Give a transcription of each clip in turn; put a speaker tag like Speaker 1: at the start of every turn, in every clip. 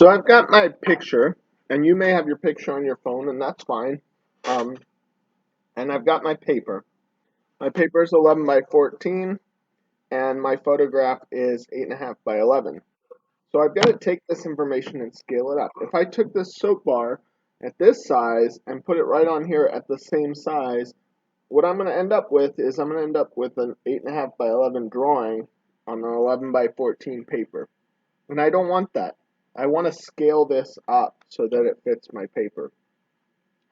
Speaker 1: So I've got my picture, and you may have your picture on your phone, and that's fine. Um, and I've got my paper. My paper is 11 by 14, and my photograph is 8.5 by 11. So I've got to take this information and scale it up. If I took this soap bar at this size and put it right on here at the same size, what I'm going to end up with is I'm going to end up with an 8.5 by 11 drawing on an 11 by 14 paper. And I don't want that. I want to scale this up so that it fits my paper.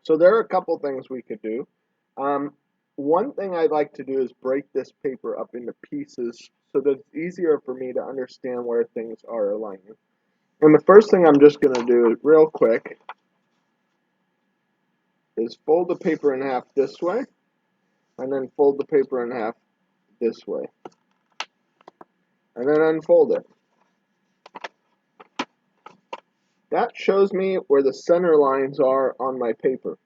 Speaker 1: So there are a couple things we could do. Um, One thing I'd like to do is break this paper up into pieces so that it's easier for me to understand where things are aligning. And the first thing I'm just going to do real quick is fold the paper in half this way and then fold the paper in half this way and then unfold it. That shows me where the center lines are on my paper.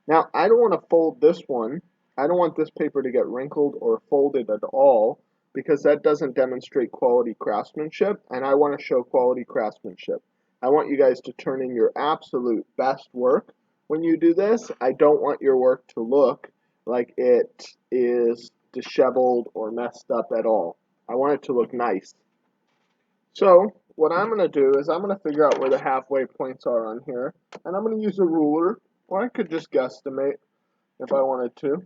Speaker 1: Now, I don't want to fold this one. I don't want this paper to get wrinkled or folded at all because that doesn't demonstrate quality craftsmanship, and I want to show quality craftsmanship. I want you guys to turn in your absolute best work when you do this. I don't want your work to look like it is disheveled or messed up at all. I want it to look nice. So what I'm going to do is I'm going to figure out where the halfway points are on here, and I'm going to use a ruler, or I could just guesstimate if I wanted to.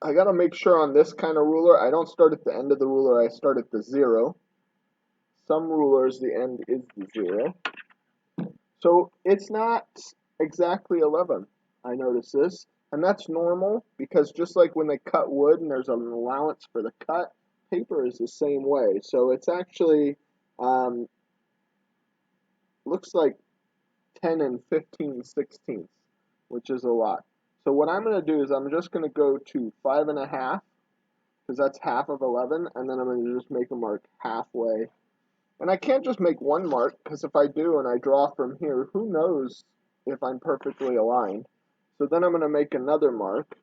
Speaker 1: I got to make sure on this kind of ruler, I don't start at the end of the ruler, I start at the 0. Some rulers, the end is the 0. So it's not exactly 11, I notice this, and that's normal because just like when they cut wood and there's an allowance for the cut, paper is the same way. So it's actually um, looks like 10 and 15 sixteenths, which is a lot. So what I'm going to do is I'm just going to go to 5.5, because that's half of 11, and then I'm going to just make a mark halfway. And I can't just make one mark, because if I do and I draw from here, who knows if I'm perfectly aligned. So then I'm going to make another mark,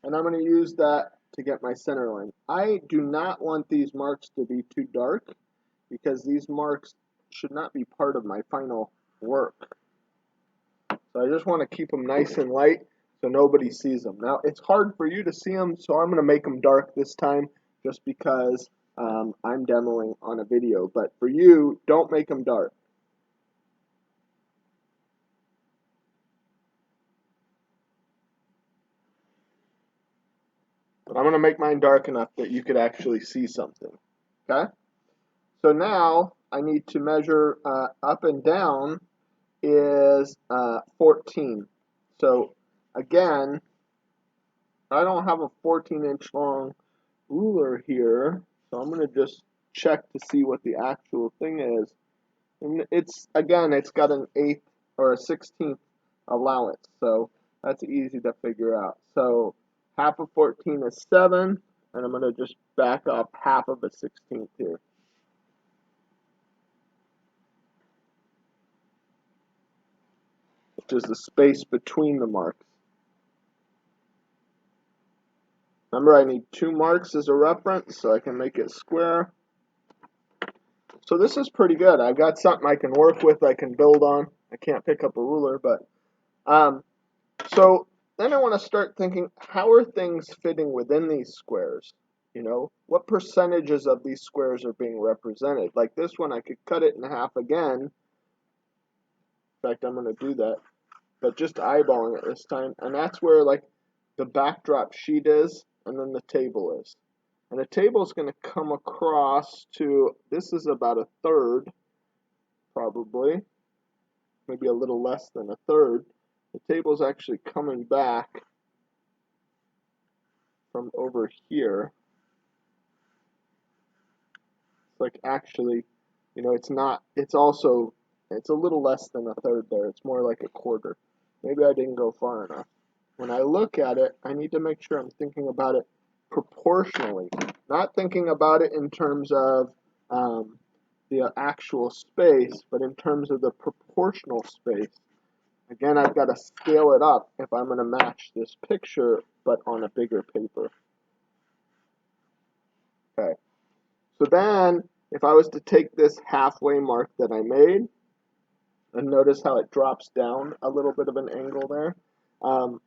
Speaker 1: and I'm going to use that to get my center line. I do not want these marks to be too dark, because these marks should not be part of my final work. So I just want to keep them nice and light so nobody sees them. Now, it's hard for you to see them, so I'm going to make them dark this time just because I'm demoing on a video. But for you, don't make them dark. But I'm going to make mine dark enough that you could actually see something. Okay? So now I need to measure up and down is 14. So again, I don't have a 14-inch long ruler here, so I'm going to just check to see what the actual thing is. And it's, again, it's got an 1/8 or a 16th allowance, so that's easy to figure out. So half of 14 is 7, and I'm going to just back up half of a 16th here. Which is the space between the marks. Remember, I need 2 marks as a reference, so I can make it square. So this is pretty good. I've got something I can work with, I can build on. I can't pick up a ruler, but so then I want to start thinking, how are things fitting within these squares? You know, what percentages of these squares are being represented? Like this one, I could cut it in half again. In fact, I'm going to do that, but just eyeballing it this time. And that's where like the backdrop sheet is, and then the table is. And the table is going to come across to, this is about a third, probably, maybe a little less than a third. The table is actually coming back from over here. It's like actually, you know, it's not, it's also, it's a little less than a third there. It's more like a quarter. Maybe I didn't go far enough. When I look at it, I need to make sure I'm thinking about it proportionally, not thinking about it in terms of the actual space, but in terms of the proportional space. Again, I've got to scale it up if I'm going to match this picture, but on a bigger paper. Okay. So then, if I was to take this halfway mark that I made, and notice how it drops down a little bit of an angle there,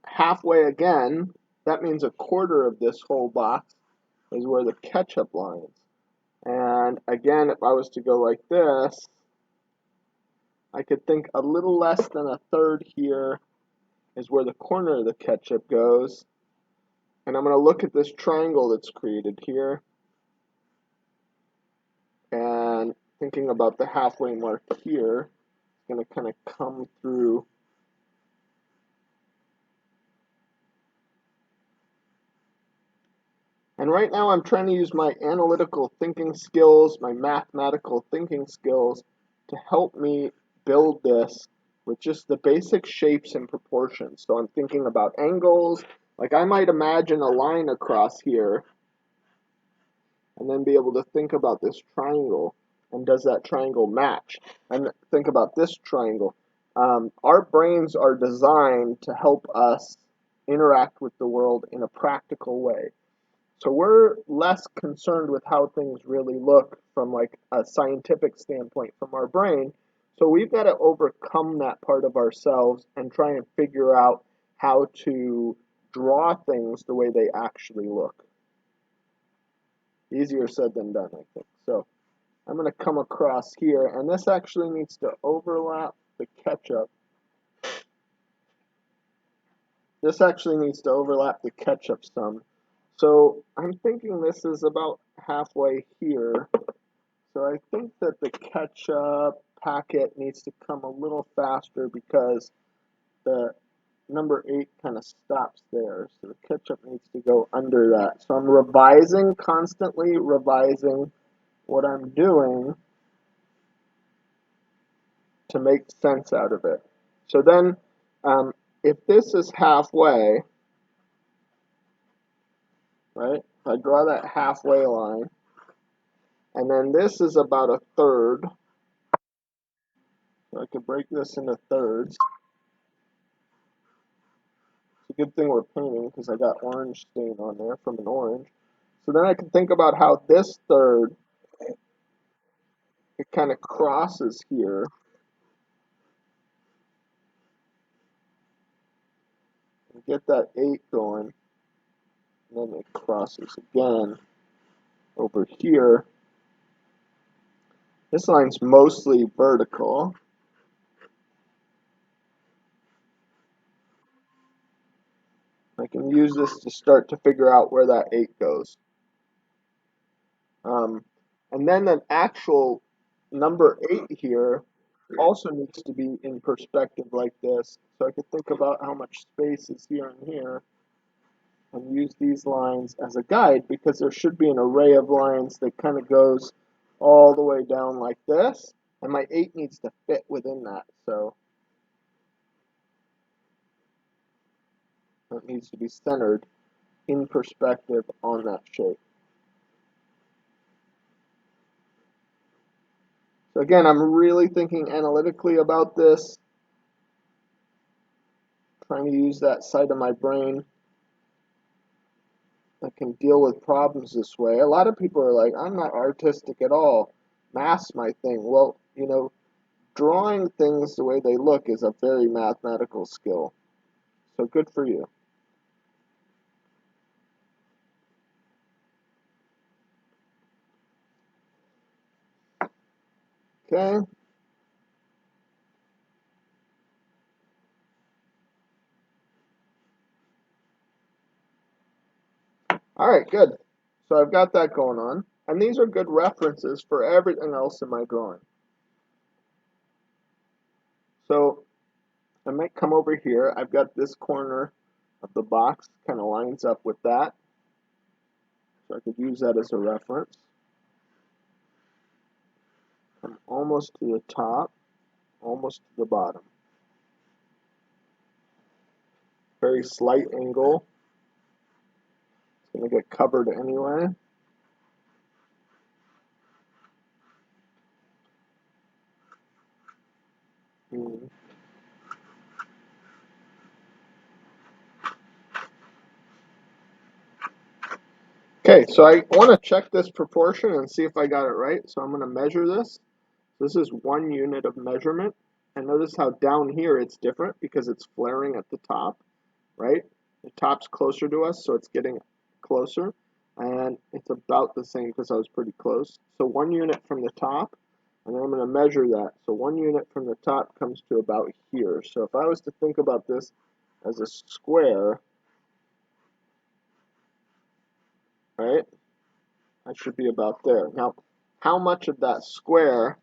Speaker 1: halfway again, that means a quarter of this whole box is where the ketchup line is. And again, if I was to go like this, I could think a little less than a third here is where the corner of the ketchup goes. And I'm going to look at this triangle that's created here. And thinking about the halfway mark here, it's going to kind of come through. And right now I'm trying to use my analytical thinking skills, my mathematical thinking skills to help me build this with just the basic shapes and proportions. So I'm thinking about angles, like I might imagine a line across here and then be able to think about this triangle and does that triangle match? And think about this triangle. Our brains are designed to help us interact with the world in a practical way. So we're less concerned with how things really look from like a scientific standpoint from our brain. So we've got to overcome that part of ourselves and try and figure out how to draw things the way they actually look. Easier said than done, I think. So I'm going to come across here, and this actually needs to overlap the ketchup. This actually needs to overlap the ketchup some. So I'm thinking this is about halfway here. So I think that the ketchup packet needs to come a little faster because the number 8 kind of stops there. So the ketchup needs to go under that. So I'm revising, constantly revising what I'm doing to make sense out of it. So then if this is halfway, right, if I draw that halfway line, and then this is about a third, so I could break this into thirds. It's a good thing we're painting because I got orange stain on there from an orange. So then I can think about how this third, it kind of crosses here. And get that 8 going. And then it crosses again over here. This line's mostly vertical. I can use this to start to figure out where that 8 goes. And then the actual number 8 here also needs to be in perspective like this. So I could think about how much space is here and here and use these lines as a guide because there should be an array of lines that kind of goes all the way down like this. And my 8 needs to fit within that. So it needs to be centered in perspective on that shape. So again, I'm really thinking analytically about this, trying to use that side of my brain that can deal with problems this way. A lot of people are like, I'm not artistic at all. Math's my thing. Well, you know, drawing things the way they look is a very mathematical skill. So good for you. Okay. All right, good. So I've got that going on. And these are good references for everything else in my drawing. So I might come over here. I've got this corner of the box kind of lines up with that. So I could use that as a reference. Come almost to the top, almost to the bottom. Very slight angle. It's going to get covered anyway. Okay, so I want to check this proportion and see if I got it right. So I'm going to measure this. This is 1 unit of measurement. And notice how down here it's different because it's flaring at the top, right? The top's closer to us, so it's getting closer. And it's about the same because I was pretty close. So 1 unit from the top, and then I'm going to measure that. So 1 unit from the top comes to about here. So if I was to think about this as a square, right, I should be about there. Now, how much of that square,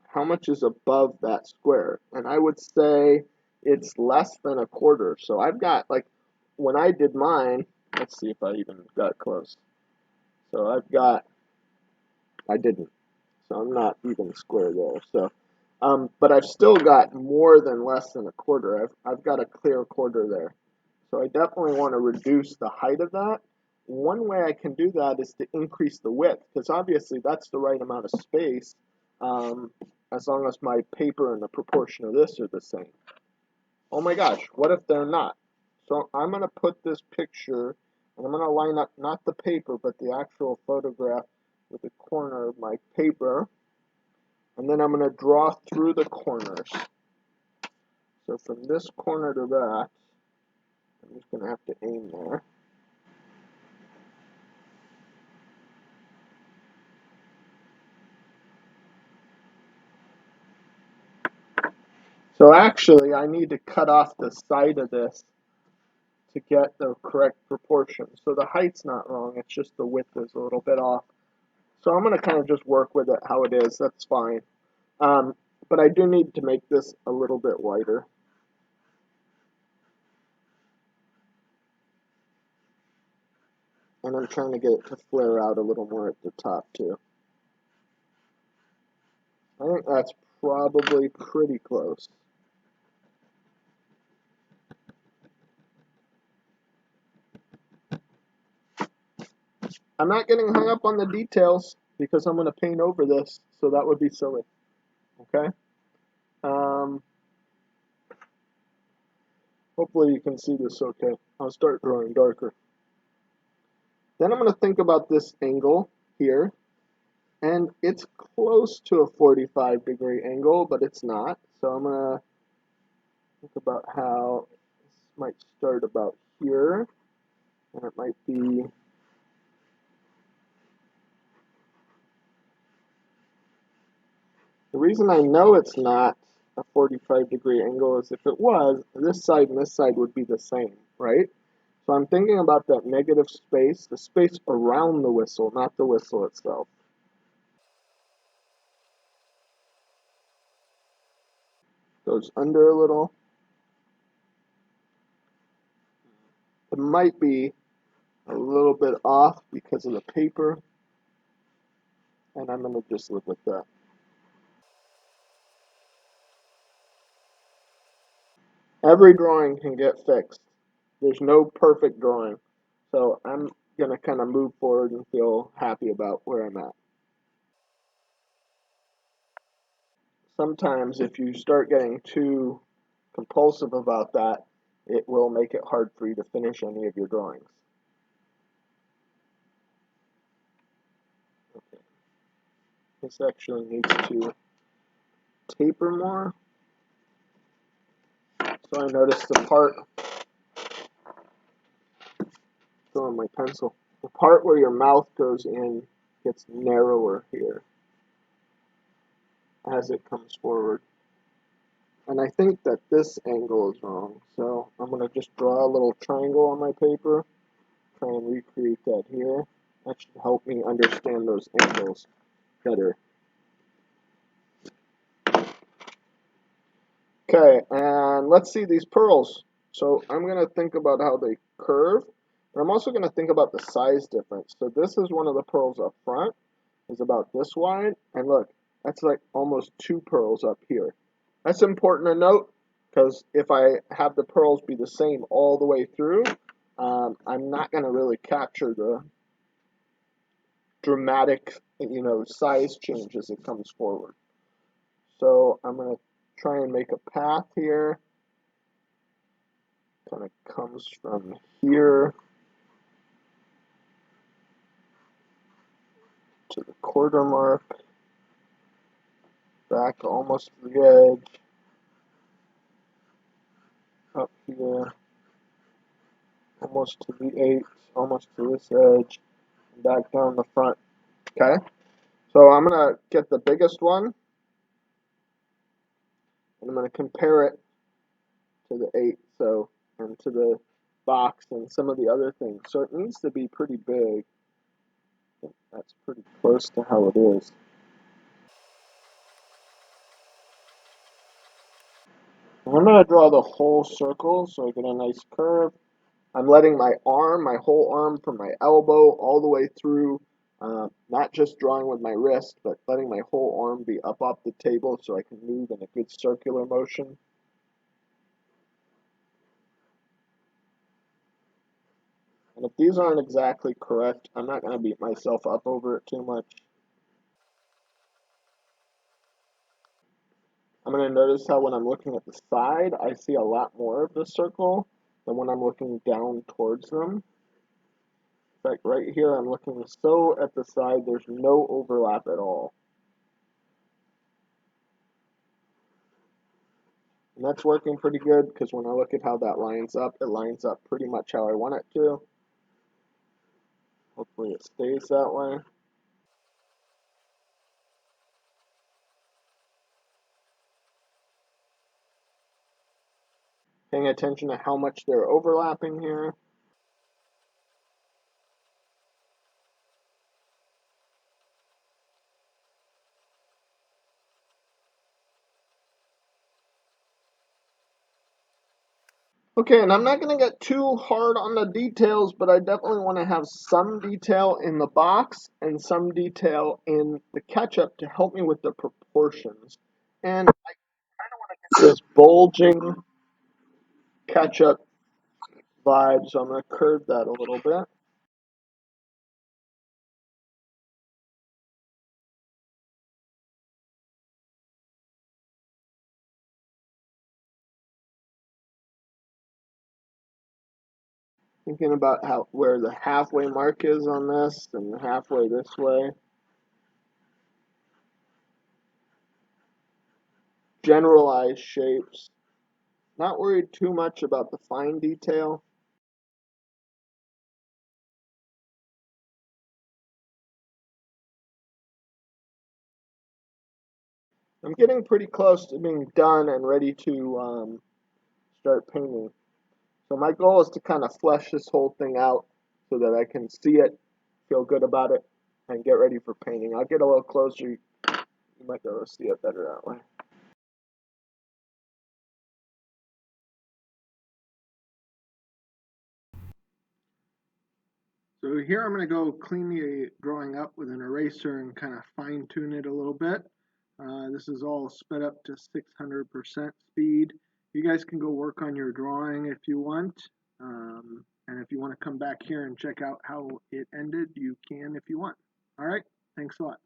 Speaker 1: how much is above that square? And I would say it's less than a quarter. So I've got, like, when I did mine, let's see if I even got close. So I didn't. So I'm not even square there. So, but I've still got more than less than a quarter. I've got a clear quarter there. So I definitely want to reduce the height of that. One way I can do that is to increase the width, because obviously that's the right amount of space, um, as long as my paper and the proportion of this are the same. Oh my gosh, what if they're not? So I'm going to put this picture, and I'm going to line up not the paper, but the actual photograph with the corner of my paper, and then I'm going to draw through the corners. So from this corner to that, I'm just going to have to aim there. So actually, I need to cut off the side of this to get the correct proportion. So the height's not wrong, it's just the width is a little bit off. So I'm going to kind of just work with it how it is, that's fine. But I do need to make this a little bit wider. And I'm trying to get it to flare out a little more at the top too. I think that's probably pretty close. I'm not getting hung up on the details because I'm going to paint over this, so that would be silly. Okay? Um, Hopefully you can see this okay. I'll start drawing darker. Then I'm going to think about this angle here, and it's close to a 45-degree angle, but it's not. So I'm going to think about how this might start about here, and it might be the reason I know it's not a 45-degree angle is if it was, this side and this side would be the same, right? So I'm thinking about that negative space, the space around the whistle, not the whistle itself. Goes under a little. It might be a little bit off because of the paper, and I'm going to just live with that. Every drawing can get fixed. There's no perfect drawing. So I'm going to kind of move forward and feel happy about where I'm at. Sometimes if you start getting too compulsive about that, it will make it hard for you to finish any of your drawings. Okay. This actually needs to taper more. So I noticed the part, throwing my pencil, the part where your mouth goes in gets narrower here as it comes forward. And I think that this angle is wrong. So I'm going to just draw a little triangle on my paper, try and recreate that here. That should help me understand those angles better. Okay, and let's see these pearls. So I'm going to think about how they curve, but I'm also going to think about the size difference. So this is one of the pearls up front, is about this wide, and look, that's like almost 2 pearls up here. That's important to note because if I have the pearls be the same all the way through, I'm not going to really capture the dramatic, size change as it comes forward. So I'm going to try and make a path here, kind of comes from here to the quarter mark, back almost to the edge, up here, almost to the 8th, almost to this edge, and back down the front. Okay, so I'm going to get the biggest one, and I'm going to compare it to the 8th, so, and to the box and some of the other things. So it needs to be pretty big. That's pretty close to how it is. I'm going to draw the whole circle so I get a nice curve. I'm letting my arm, my whole arm from my elbow all the way through, not just drawing with my wrist, but letting my whole arm be up off the table so I can move in a good circular motion. And if these aren't exactly correct, I'm not going to beat myself up over it too much. I'm going to notice how when I'm looking at the side, I see a lot more of the circle than when I'm looking down towards them. In fact, right here, I'm looking so at the side, there's no overlap at all. And that's working pretty good because when I look at how that lines up, it lines up pretty much how I want it to. Hopefully it stays that way. Paying attention to how much they're overlapping here. Okay, and I'm not going to get too hard on the details, but I definitely want to have some detail in the box and some detail in the ketchup to help me with the proportions. And I kind of want to get this bulging ketchup vibe, so I'm going to curve that a little bit. Thinking about how where the halfway mark is on this and halfway this way. Generalized shapes. Not worried too much about the fine detail. I'm getting pretty close to being done and ready to start painting. So my goal is to kind of flesh this whole thing out so that I can see it, feel good about it, and get ready for painting. I'll get a little closer. You might be able to see it better that way. So here I'm going to go clean the drawing up with an eraser and kind of fine tune it a little bit. This is all sped up to 600% speed. You guys can go work on your drawing if you want. And if you want to come back here and check out how it ended, you can if you want. All right, thanks a lot.